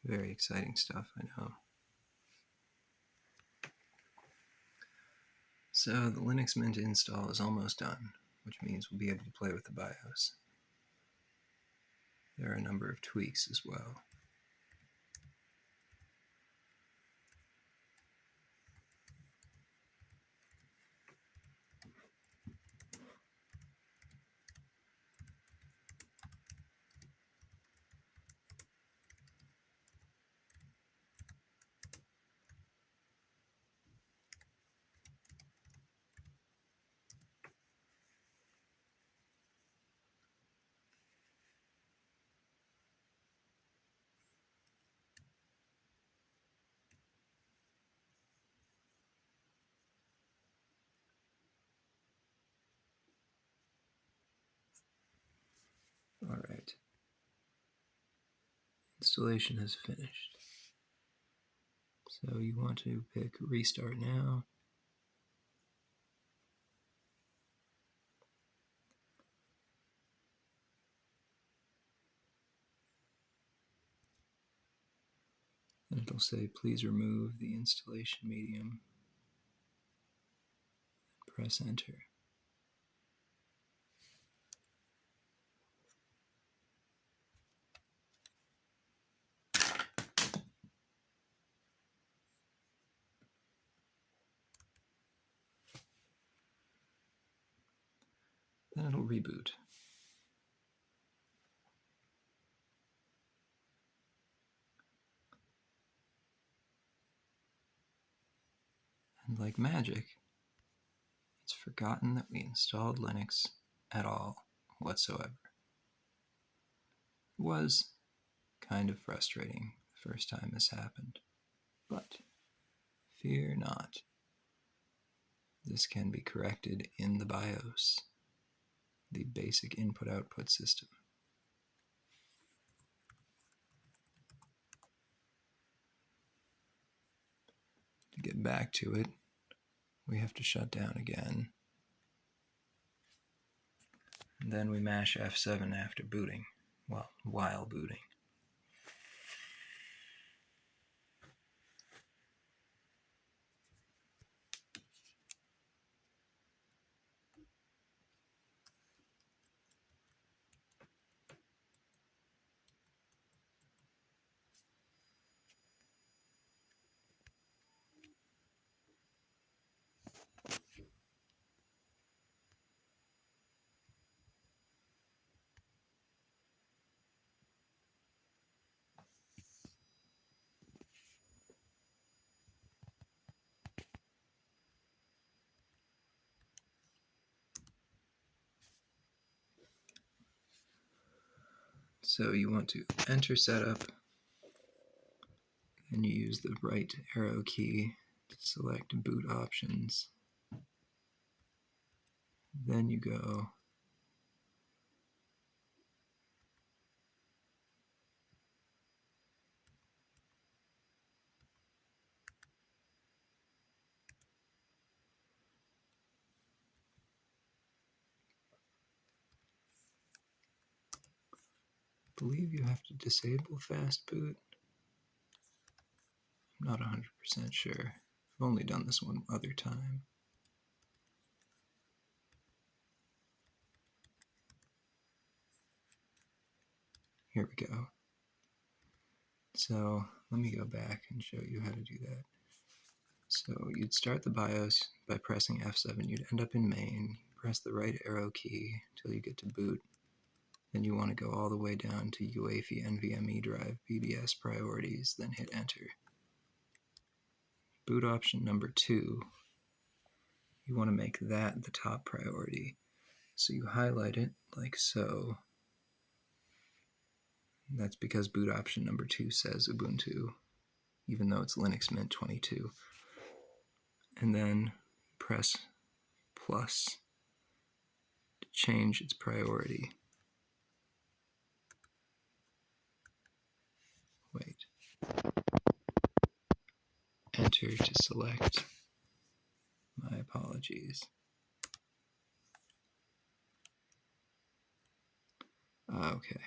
Very exciting stuff, I know. So the Linux Mint install is almost done, which means we'll be able to play with the BIOS. There are a number of tweaks as well. Alright. Installation has finished. So you want to pick Restart Now. And it'll say, please remove the installation medium. Press Enter. Then it'll reboot. And like magic, it's forgotten that we installed Linux at all whatsoever. It was kind of frustrating the first time this happened, but fear not. This can be corrected in the BIOS, the basic input-output system. To get back to it, we have to shut down again. And then we mash F7 after booting, well, while booting. So you want to enter setup, and you use the right arrow key to select boot options. Then you go I believe you have to disable fast boot. I'm not 100% sure. I've only done this one other time. Here we go. So let me go back and show you how to do that. So you'd start the BIOS by pressing F7. You'd end up in main. Press the right arrow key until you get to boot. Then you want to go all the way down to UEFI NVMe drive BBS priorities, then hit enter. Boot option number 2, you want to make that the top priority. So you highlight it like so. That's because boot option number 2 says Ubuntu, even though it's Linux Mint 22. And then press plus to change its priority. Wait. Enter to select. My apologies. Okay.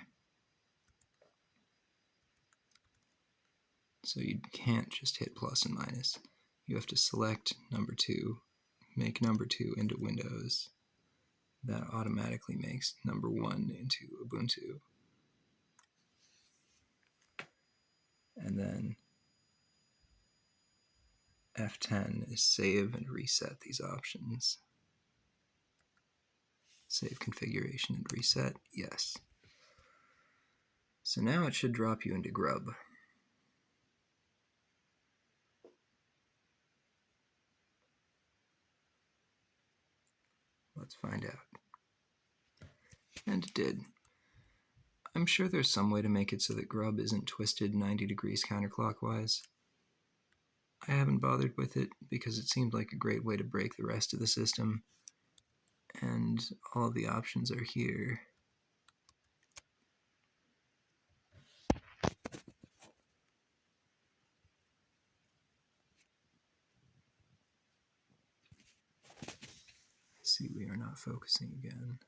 So you can't just hit plus and minus. You have to select number 2, make number 2 into Windows. That automatically makes number 1 into Ubuntu. And then F10 is save and reset these options. Save configuration and reset, yes. So now it should drop you into Grub. Let's find out. And it did. I'm sure there's some way to make it so that Grub isn't twisted 90 degrees counterclockwise. I haven't bothered with it because it seemed like a great way to break the rest of the system, and all of the options are here. See, we are not focusing again.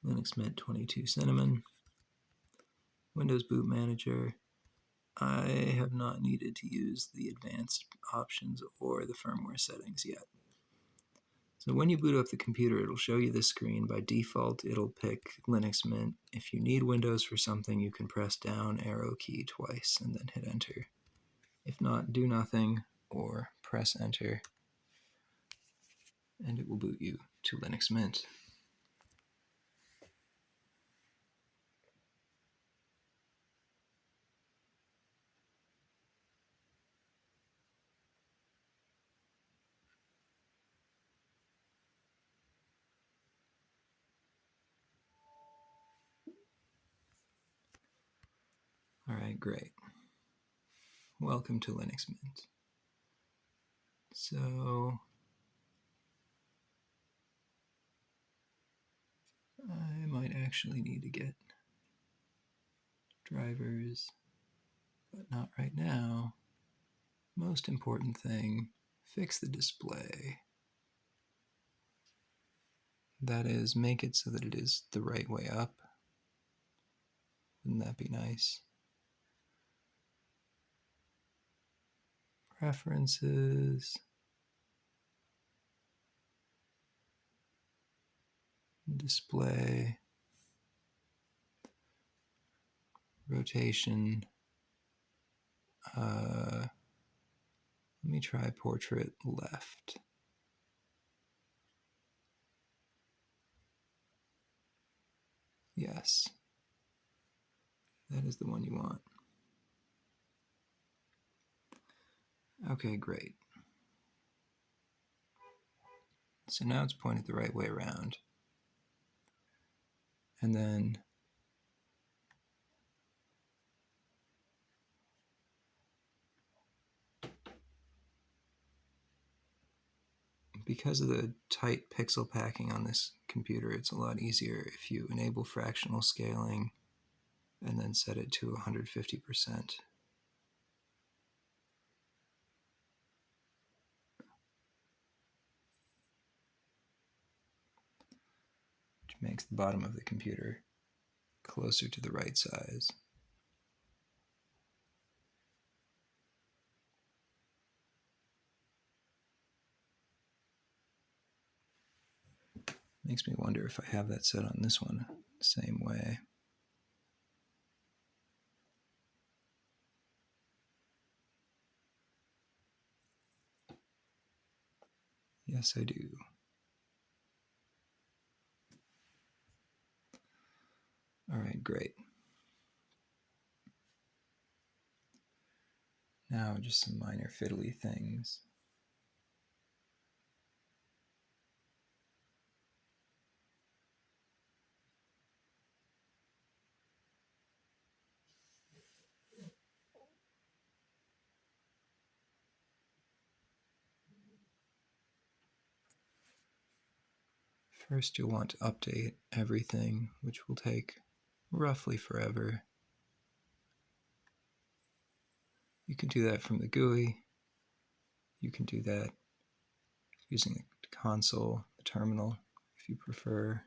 Linux Mint 22 Cinnamon, Windows Boot Manager. I have not needed to use the advanced options or the firmware settings yet. So when you boot up the computer, it'll show you this screen. By default, it'll pick Linux Mint. If you need Windows for something, you can press down arrow key twice and then hit enter. If not, do nothing or press enter, and it will boot you to Linux Mint. Alright, great. Welcome to Linux Mint. So, I might actually need to get drivers, but not right now. Most important thing, fix the display. That is, make it so that it is the right way up. Wouldn't that be nice? Preferences. Display. Rotation. Let me try portrait left. Yes. That is the one you want. Okay, great. So now it's pointed the right way around. And then because of the tight pixel packing on this computer, it's a lot easier if you enable fractional scaling and then set it to 150%. Which makes the bottom of the computer closer to the right size. Makes me wonder if I have that set on this one the same way. Yes, I do. All right, great. Now just some minor fiddly things. First, you'll want to update everything, which will take roughly forever. You can do that from the GUI. You can do that using the console, the terminal, if you prefer.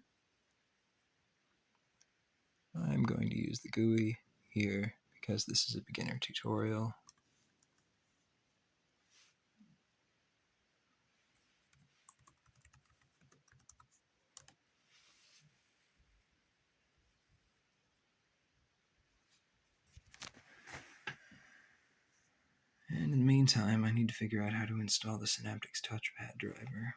I'm going to use the GUI here because this is a beginner tutorial. And in the meantime, I need to figure out how to install the Synaptics touchpad driver.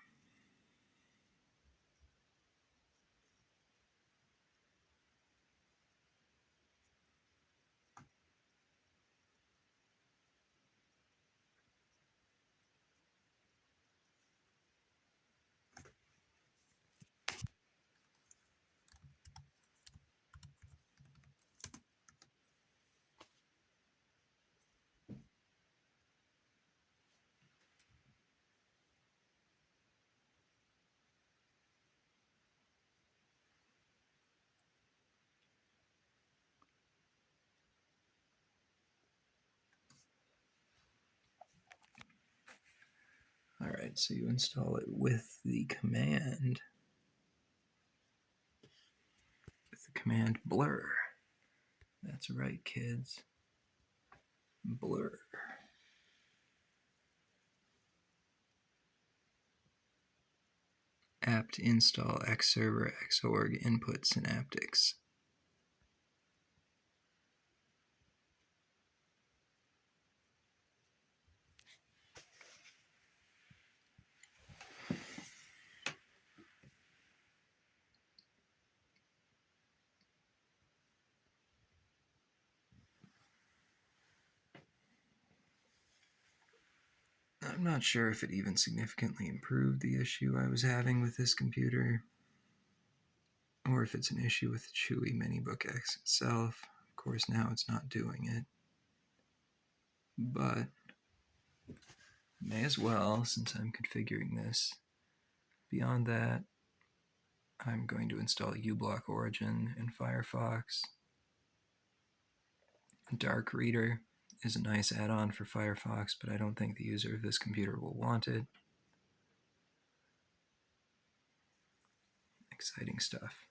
Alright, so you install it with the command blur. That's right, kids. Blur. apt install xserver xorg input synaptics. I'm not sure if it even significantly improved the issue I was having with this computer, or if it's an issue with the CHUWI Minibook X itself. Of course, now it's not doing it, but may as well, since I'm configuring this. Beyond that, I'm going to install uBlock Origin in Firefox. Dark Reader is a nice add-on for Firefox, but I don't think the user of this computer will want it. Exciting stuff.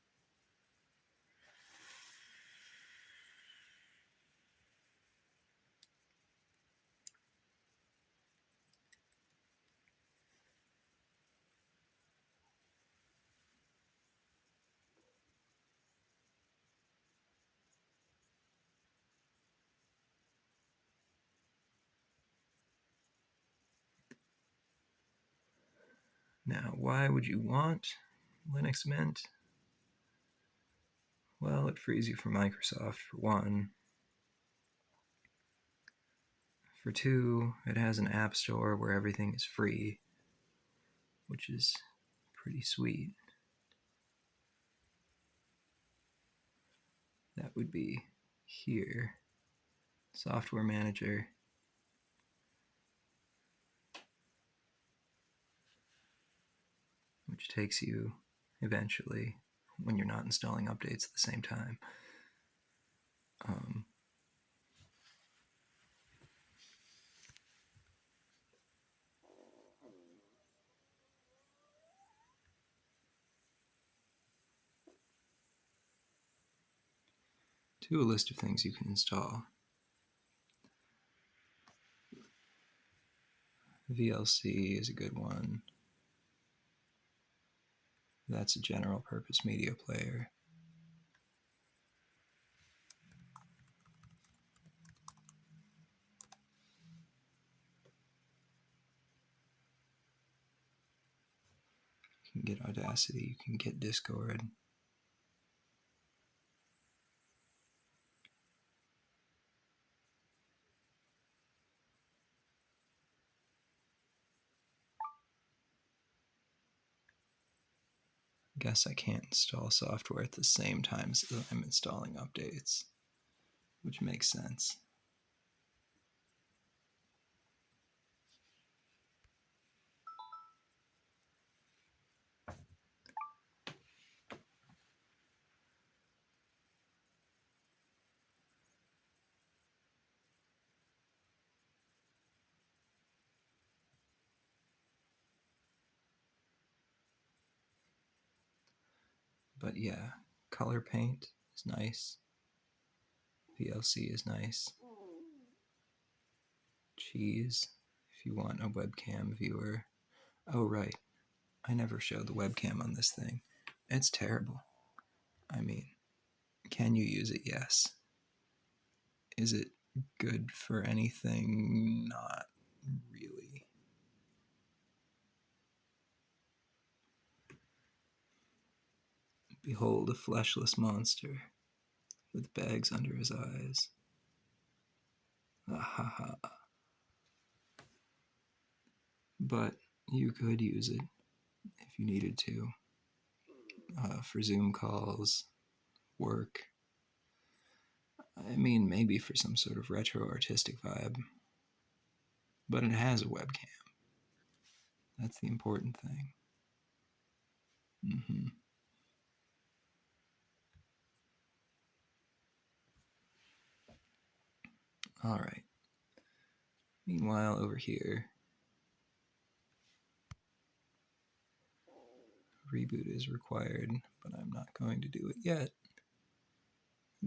Now, why would you want Linux Mint? Well, it frees you from Microsoft, for one. For two, it has an app store where everything is free, which is pretty sweet. That would be here. Software Manager. Which takes you, eventually, when you're not installing updates at the same time, to a list of things you can install. VLC is a good one. That's a general purpose media player. You can get Audacity, you can get Discord. I guess I can't install software at the same time as I'm installing updates, which makes sense. But yeah, color paint is nice. VLC is nice. Cheese, if you want a webcam viewer. Oh, right. I never showed the webcam on this thing. It's terrible. I mean, can you use it? Yes. Is it good for anything? Not really. Behold a fleshless monster with bags under his eyes. Ahaha. But you could use it if you needed to for Zoom calls, work. I mean, maybe for some sort of retro artistic vibe. But it has a webcam. That's the important thing. Mm-hmm. All right. Meanwhile, over here, reboot is required, but I'm not going to do it yet.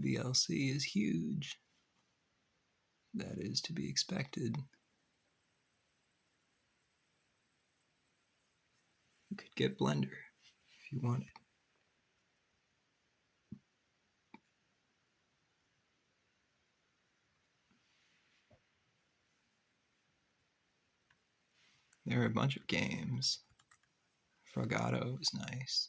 VLC is huge. That is to be expected. You could get Blender if you wanted. There are a bunch of games. Fragato is nice.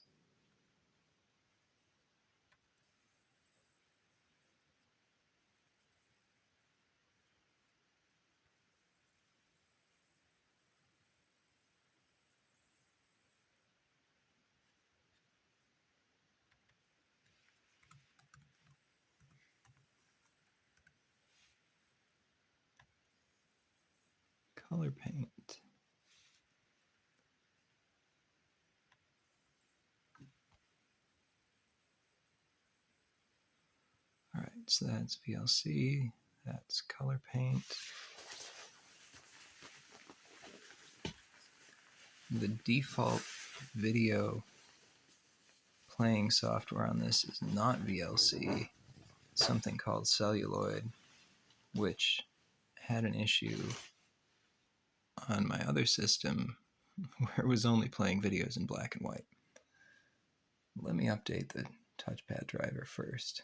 Color paint. Alright, so that's VLC, that's color paint. The default video playing software on this is not VLC, it's something called Celluloid, which had an issue on my other system where it was only playing videos in black and white. Let me update the touchpad driver first.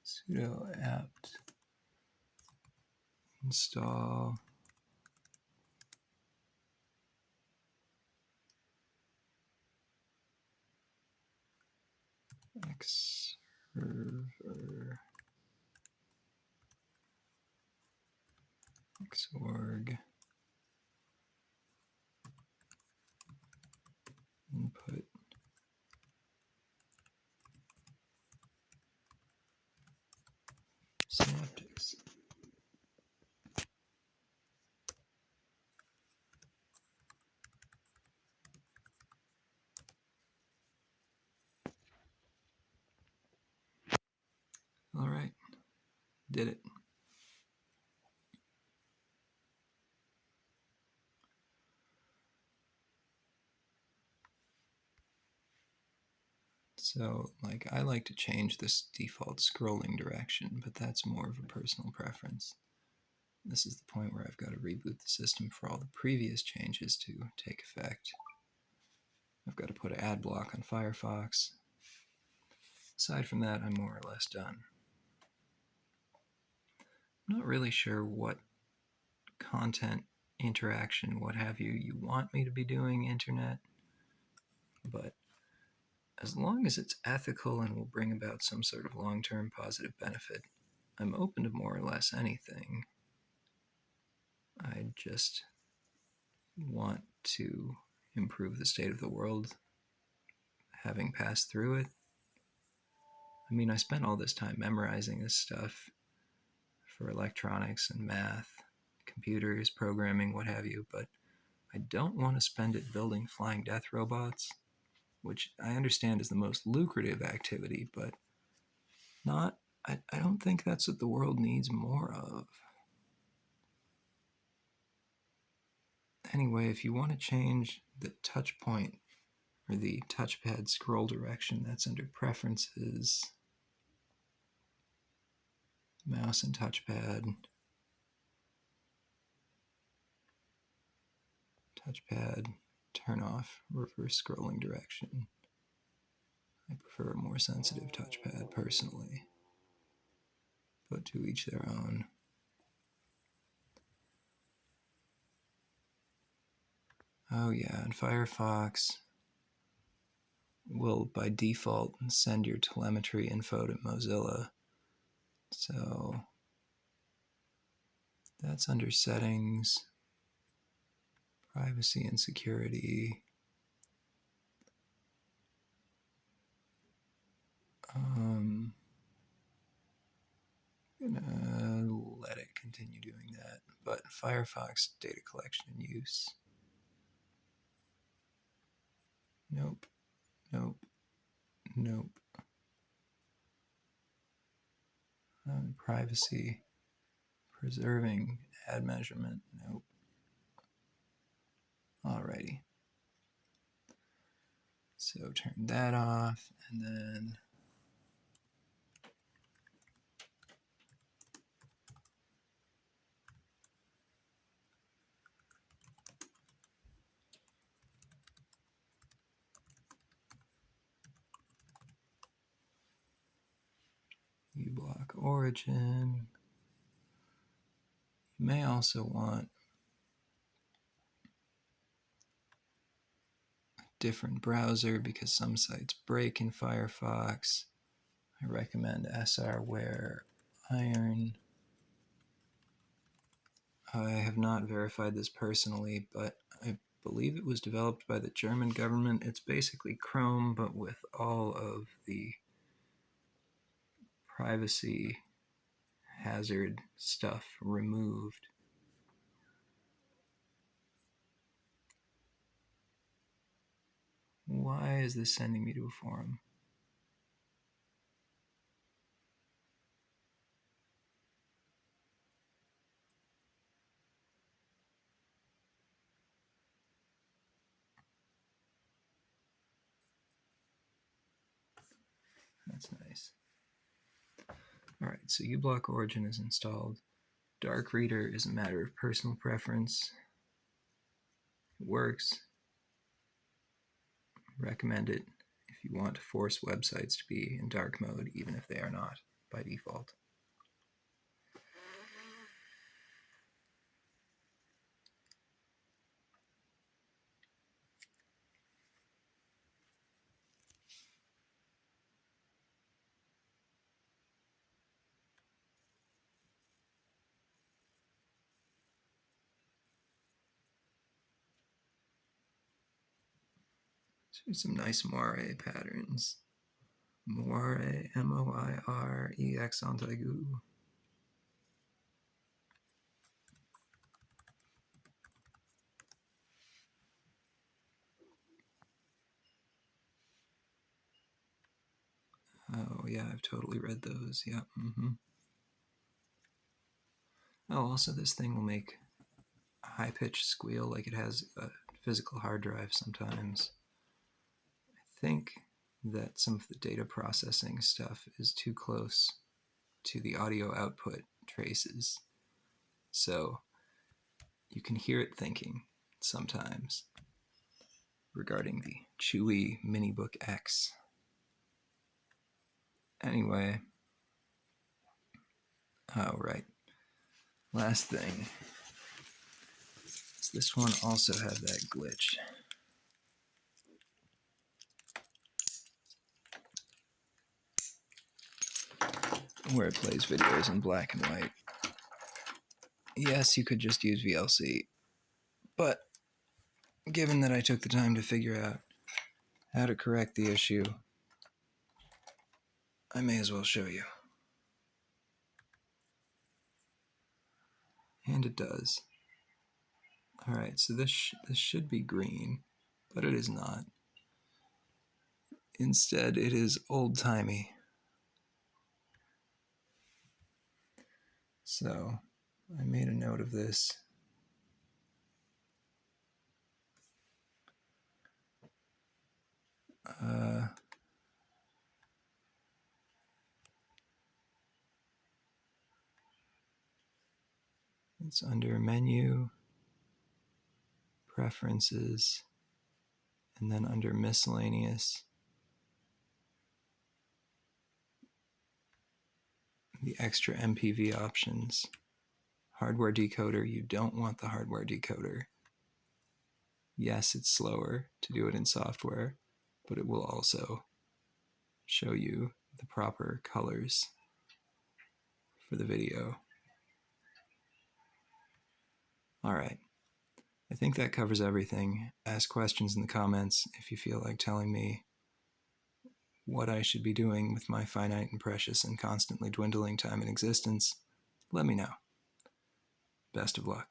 Sudo apt install xserver xorg input synaptics. All right, did it. So, like, I like to change this default scrolling direction, but that's more of a personal preference. This is the point where I've got to reboot the system for all the previous changes to take effect. I've got to put an ad block on Firefox. Aside from that, I'm more or less done. I'm not really sure what content, interaction, what have you want me to be doing, internet, but as long as it's ethical and will bring about some sort of long-term positive benefit, I'm open to more or less anything. I just want to improve the state of the world, having passed through it. I mean, I spent all this time memorizing this stuff for electronics and math, computers, programming, what have you, but I don't want to spend it building flying death robots. which I understand is the most lucrative activity, but I don't think that's what the world needs more of. Anyway, if you want to change the touch point or the touchpad scroll direction, that's under Preferences, Mouse and Touchpad, turn off reverse scrolling direction. I prefer a more sensitive touchpad personally, but to each their own. Oh yeah, and Firefox will by default send your telemetry info to Mozilla. So that's under Settings, Privacy and Security. I'm gonna let it continue doing that, but Firefox data collection and use. Nope, nope, nope. Privacy, preserving ad measurement, nope. Alrighty. So turn that off, and then uBlock origin. You may also want a different browser because some sites break in Firefox. I recommend SRware Iron. I have not verified this personally, but I believe it was developed by the German government. It's basically Chrome, but with all of the privacy hazard stuff removed. Why is this sending me to a forum? That's nice. Alright, so uBlock Origin is installed. Dark Reader is a matter of personal preference. It works. Recommend it if you want to force websites to be in dark mode, even if they are not by default. So here's some nice moire patterns. Moire, M-O-I-R-E-X Antaigu. Oh yeah, I've totally read those. Yeah. Oh, also this thing will make a high-pitched squeal like it has a physical hard drive sometimes. I think that some of the data processing stuff is too close to the audio output traces. So you can hear it thinking sometimes regarding the CHUWI Minibook X. Anyway, oh right, last thing. Does this one also have that glitch? Where it plays videos in black and white. Yes, you could just use VLC, but given that I took the time to figure out how to correct the issue, I may as well show you. And it does. Alright, so this should be green, but it is not. Instead, it is old-timey. So I made a note of this. It's under Menu, Preferences, and then under Miscellaneous, the extra MPV options. Hardware decoder, you don't want the hardware decoder. Yes, it's slower to do it in software, but it will also show you the proper colors for the video. All right, I think that covers everything. Ask questions in the comments if you feel like telling me what I should be doing with my finite and precious and constantly dwindling time in existence. Let me know. Best of luck.